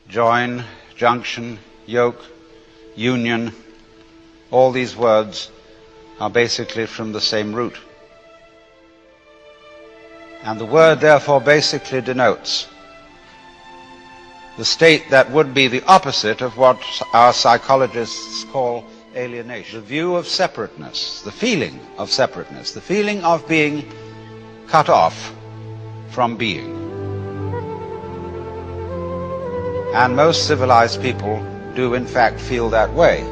join, junction, yoke, union, all these words are basically from the same root. And the word therefore basically denotes the state that would be the opposite of what our psychologists call alienation. The view of separateness, the feeling of separateness, the feeling of being cut off from being. And most civilized people do in fact feel that way,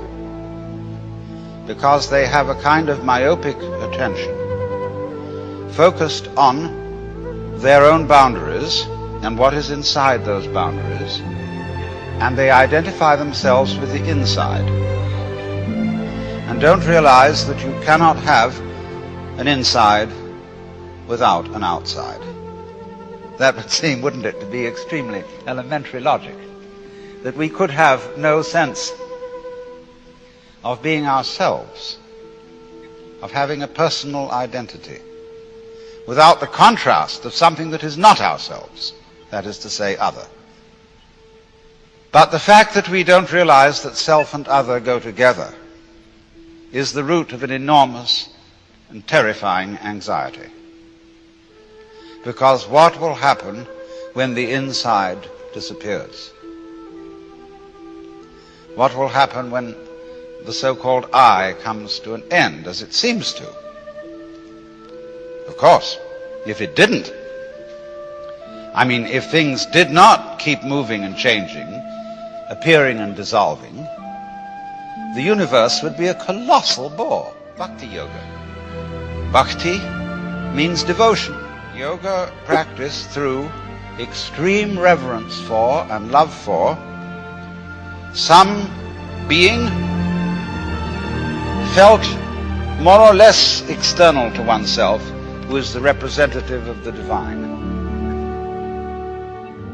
because they have a kind of myopic attention focused on their own boundaries and what is inside those boundaries, and they identify themselves with the inside and don't realize that you cannot have an inside without an outside. That would seem, wouldn't it, to be extremely elementary logic, that we could have no sense of being ourselves, of having a personal identity, without the contrast of something that is not ourselves, that is to say, other. But the fact that we don't realize that self and other go together is the root of an enormous and terrifying anxiety. Because what will happen when the inside disappears? What will happen when the so-called I comes to an end, as it seems to? Of course, if it didn't, I mean, if things did not keep moving and changing, appearing and dissolving, the universe would be a colossal bore. Bhakti yoga. Bhakti means devotion. Yoga practiced through extreme reverence for and love for some being felt more or less external to oneself, who is the representative of the divine.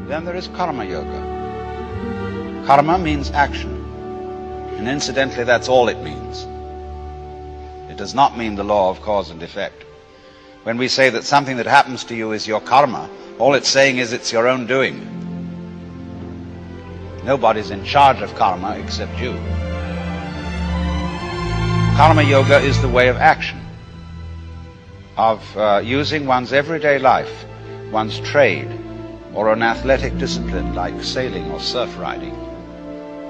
Then there is karma yoga. Karma means action. And incidentally, that's all it means. It does not mean the law of cause and effect. When we say that something that happens to you is your karma, all it's saying is it's your own doing. Nobody's in charge of karma except you. Karma yoga is the way of action, of using one's everyday life, one's trade, or an athletic discipline like sailing or surf riding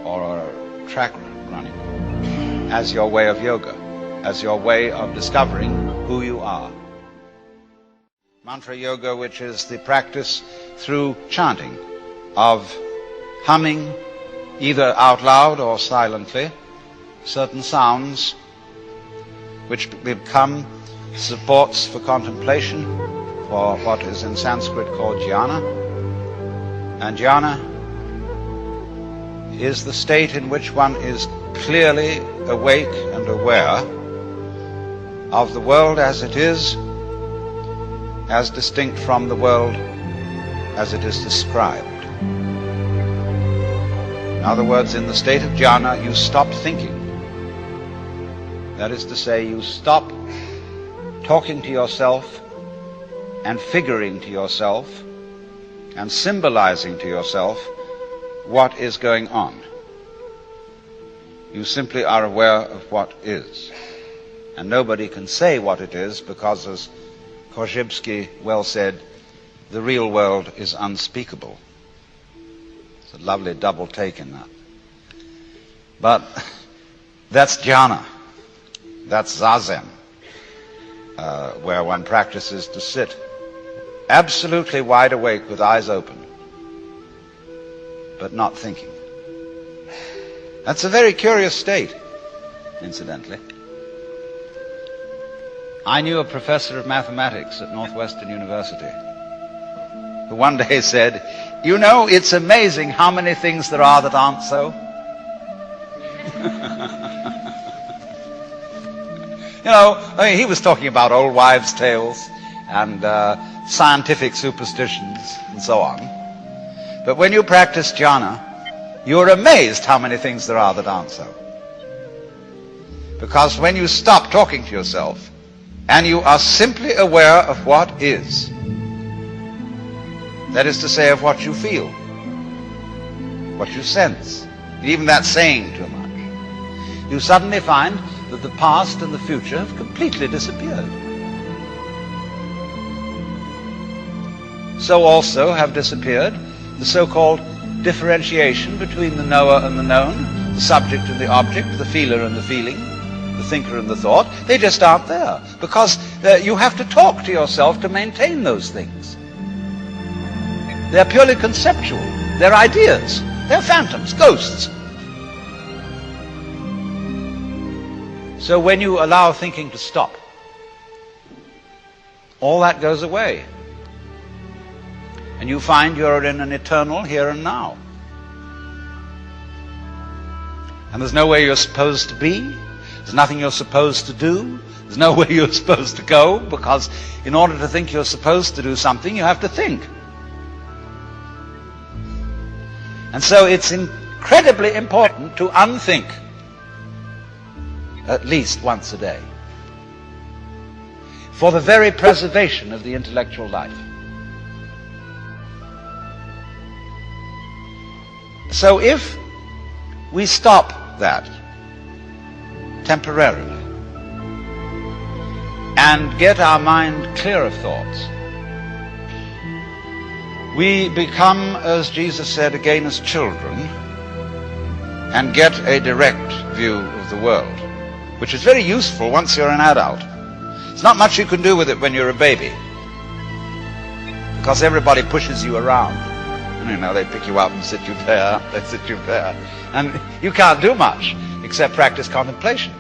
or track running, as your way of yoga, as your way of discovering who you are. Mantra yoga, which is the practice through chanting of humming, either out loud or silently, certain sounds which become supports for contemplation, for what is in Sanskrit called jhana. And jhana is the state in which one is clearly awake and aware of the world as it is, as distinct from the world as it is described. In other words, in the state of jhana, you stop thinking. That is to say, you stop talking to yourself and figuring to yourself and symbolizing to yourself what is going on. You simply are aware of what is. And nobody can say what it is, because, as Korzybski well said, the real world is unspeakable. It's a lovely double take in that. But that's jhana. That's zazen, where one practices to sit absolutely wide awake with eyes open, but not thinking. That's a very curious state, incidentally. I knew a professor of mathematics at Northwestern University who one day said, "You know, it's amazing how many things there are that aren't so." You know, I mean, he was talking about old wives' tales and scientific superstitions and so on. But when you practice jhana, you're amazed how many things there are that aren't so. Because when you stop talking to yourself and you are simply aware of what is, that is to say, of what you feel, what you sense. Even that's saying too much. You suddenly find that the past and the future have completely disappeared. So also have disappeared the so-called differentiation between the knower and the known, the subject and the object, the feeler and the feeling, the thinker and the thought. They just aren't there, because you have to talk to yourself to maintain those things. They're purely conceptual. They're ideas. They're phantoms, ghosts. So when you allow thinking to stop, all that goes away. And you find you're in an eternal here and now. And there's nowhere you're supposed to be. There's nothing you're supposed to do. There's nowhere you're supposed to go, because in order to think you're supposed to do something, you have to think. And so it's incredibly important to unthink at least once a day, for the very preservation of the intellectual life. So if we stop that temporarily and get our mind clear of thoughts, we become, as Jesus said, again as children, and get a direct view of the world, which is very useful once you're an adult. There's not much you can do with it when you're a baby, because everybody pushes you around. You know, they pick you up and sit you there, they sit you there. And you can't do much except practice contemplation.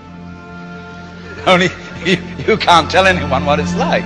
Only you can't tell anyone what it's like.